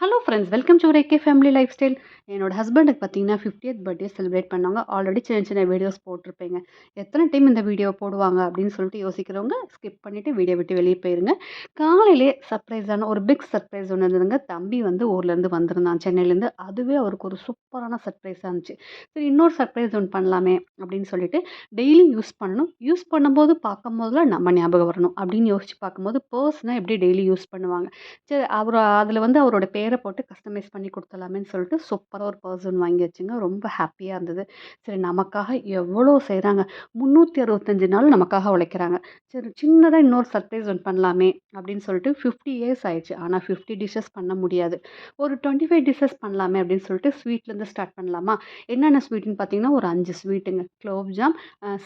Hello friends, welcome to AK family life style. என்னோட ஹஸ்பண்டுக்கு பார்த்தீங்கன்னா 50th பர்த்டே செலிப்ரேட் பண்ணாங்க. ஆல்ரெடி சின்ன சின்ன வீடியோஸ் போட்டிருப்பேங்க. எத்தனை டைம் இந்த வீடியோ போடுவாங்க அப்படின்னு சொல்லிட்டு யோசிக்கிறவங்க ஸ்கிப் பண்ணிவிட்டு வீடியோ விட்டு வெளியே போயிருங்க. காலையிலே சர்ப்ரைஸான ஒரு பிக் சர்ப்ரைஸ் ஒன்று இருந்ததுங்க. தம்பி வந்து ஊர்லேருந்து வந்திருந்தான், சென்னையிலேருந்து. அதுவே அவருக்கு ஒரு சூப்பரான சர்ப்ரைஸாக இருந்துச்சு. சரி, இன்னொரு சர்ப்ரைஸ் ஒன்று பண்ணலாமே அப்படின்னு சொல்லிட்டு டெய்லி யூஸ் பண்ணணும். யூஸ் பண்ணும்போது பார்க்கும்போதுலாம் நம்ம ஞாபகம் வரணும் அப்படின்னு யோசிச்சு பார்க்கும்போது பர்ஸ்னால் எப்படி டெய்லி யூஸ் பண்ணுவாங்க. சரி, அவர் அதில் வந்து அவரோட பேரை போட்டு கஸ்டமைஸ் பண்ணி கொடுத்துடலாமேன்னு சொல்லிட்டு சூப்பராக ஒரு பர்சன் வாங்கி வச்சுங்க. ரொம்ப ஹாப்பியாக இருந்தது. சரி, நமக்காக எவ்வளோ செய்கிறாங்க, 365 நாள் நமக்காக உழைக்கிறாங்க. சரி, சின்னதாக இன்னொரு சர்ப்ரைஸ் ஒன்று பண்ணலாமே அப்படின்னு சொல்லிட்டு 50 இயர்ஸ் ஆயிடுச்சு. ஆனால் 50 டிஷ்ஷஸ் பண்ண முடியாது. ஒரு 25 டிஷ்ஷஸ் பண்ணலாமே அப்படின்னு சொல்லிட்டு ஸ்வீட்லேருந்து ஸ்டார்ட் பண்ணலாமா? என்னென்ன ஸ்வீட்டுன்னு பார்த்தீங்கன்னா ஒரு 5 ஸ்வீட்டுங்க. குலோப் ஜாம்,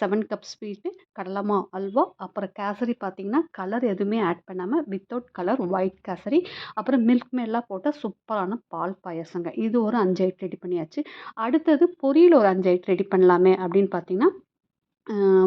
7 கப் ஸ்வீட்டு, கடலமா அல்வா, அப்புறம் கேசரி பார்த்தீங்கன்னா கலர் எதுவுமே ஆட் பண்ணாமல் வித்தவுட் கலர் ஒயிட் கேசரி, அப்புறம் மில்க் மேட்லாம் போட்டால் சூப்பரான பால் பாயசங்க. இது ஒரு 5 ஐட்டம் ரெடி பண்ணியாச்சு. அடுத்தது பொரியல் ஒரு 5 ஐட்டம் ரெடி பண்ணலாமே அப்படின்னு பார்த்தீங்கன்னா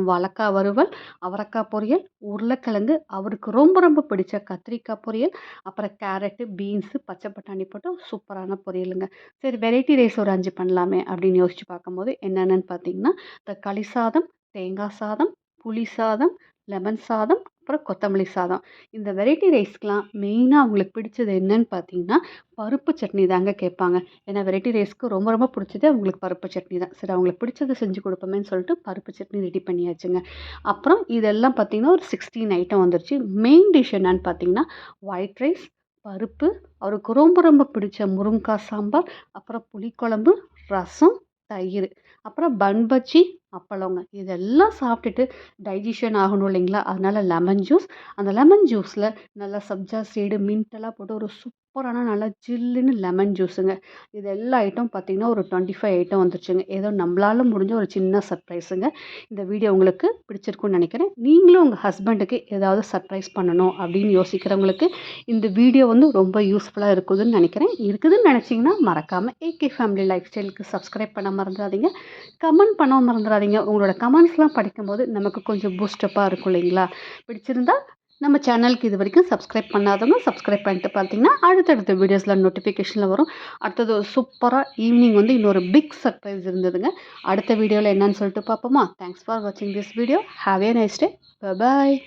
வாழைக்காய் வறுவல், அவரைக்காய் பொரியல், உருளைக்கிழங்கு, அவருக்கு ரொம்ப ரொம்ப பிடிச்ச கத்திரிக்காய் பொரியல், அப்புறம் கேரட்டு, பீன்ஸு, பச்சை பட்டாணி போட்டு சூப்பரான பொரியலுங்க. சரி, வெரைட்டி ரைஸ் ஒரு 5 பண்ணலாமே அப்படின்னு யோசிச்சு பார்க்கும்போது என்னென்னன்னு பார்த்தீங்கன்னா தக்காளி சாதம், தேங்காய் சாதம், புளி சாதம், லெமன் சாதம், அப்புறம் கொத்தமல்லி சாதம். இந்த வெரைட்டி ரைஸ்க்கெலாம் மெயினாக அவங்களுக்கு பிடிச்சது என்னன்னு பார்த்தீங்கன்னா பருப்பு சட்னி தாங்க கேட்பாங்க. ஏன்னா வெரைட்டி ரைஸ்க்கு ரொம்ப ரொம்ப பிடிச்சது அவங்களுக்கு பருப்பு சட்னி தான். சரி, அவங்களுக்கு பிடிச்சத செஞ்சு கொடுப்போமேன்னு சொல்லிட்டு பருப்பு சட்னி ரெடி பண்ணியாச்சுங்க. அப்புறம் இதெல்லாம் பார்த்தீங்கன்னா ஒரு 16 ஐட்டம் வந்துருச்சு. மெயின் டிஷ் என்னன்னு பார்த்தீங்கன்னா ஒயிட் ரைஸ், பருப்பு, அவருக்கு ரொம்ப ரொம்ப பிடிச்ச முருங்கைக்காய் சாம்பார், அப்புறம் புளிக்குழம்பு, ரசம், தயிர், அப்புறம் பன் பஜ்ஜி, அப்பளங்க. இதெல்லாம் சாப்பிட்டுட்டு டைஜஷன் ஆகணும் இல்லைங்களா? அதனால லெமன் ஜூஸ். அந்த லெமன் ஜூஸில் நல்லா சப்ஜா சீடு, மின்ட்டெல்லாம் போட்டு ஒரு சூப்பரான நல்லா ஜில்லுன்னு லெமன் ஜூஸுங்க. இது எல்லா ஐட்டம் பார்த்தீங்கன்னா ஒரு 25 ஐட்டம் வந்துருச்சுங்க. ஏதோ நம்மளால முடிஞ்ச ஒரு சின்ன சர்ப்ரைஸுங்க. இந்த வீடியோ உங்களுக்கு பிடிச்சிருக்குன்னு நினைக்கிறேன். நீங்களும் உங்கள் ஹஸ்பண்டுக்கு ஏதாவது சர்ப்ரைஸ் பண்ணணும் அப்படின்னு யோசிக்கிறவங்களுக்கு இந்த வீடியோ வந்து ரொம்ப யூஸ்ஃபுல்லாக இருக்குதுன்னு நினச்சிங்கன்னா மறக்காமல் ஏகே ஃபேமிலி லைஃப் ஸ்டைலுக்கு சப்ஸ்கிரைப் பண்ண மறந்துடாதீங்க. கமெண்ட் பண்ண மறந்துடாதீங்க. உங்களோட கமெண்ட்ஸ்லாம் படிக்கும்போது நமக்கு கொஞ்சம் பூஸ்டப்பாக இருக்கும் இல்லைங்களா? பிடிச்சிருந்தா நம்ம சேனலுக்கு இது வரைக்கும் சப்ஸ்கிரைப் பண்ணாதவங்க சப்ஸ்கிரைப் பண்ணிட்டு பார்த்தீங்கன்னா அடுத்தடுத்த வீடியோஸில் நோட்டிஃபிகேஷனில் வரும். அடுத்தது ஒரு சூப்பராக ஈவினிங் வந்து இன்னொரு பிக் சர்ப்ரைஸ் இருந்ததுங்க. அடுத்த வீடியோவில் என்னன்னு சொல்லிட்டு பார்ப்போமா? தேங்க்ஸ் ஃபார் வாட்சிங் this video. Have a nice day. Bye bye.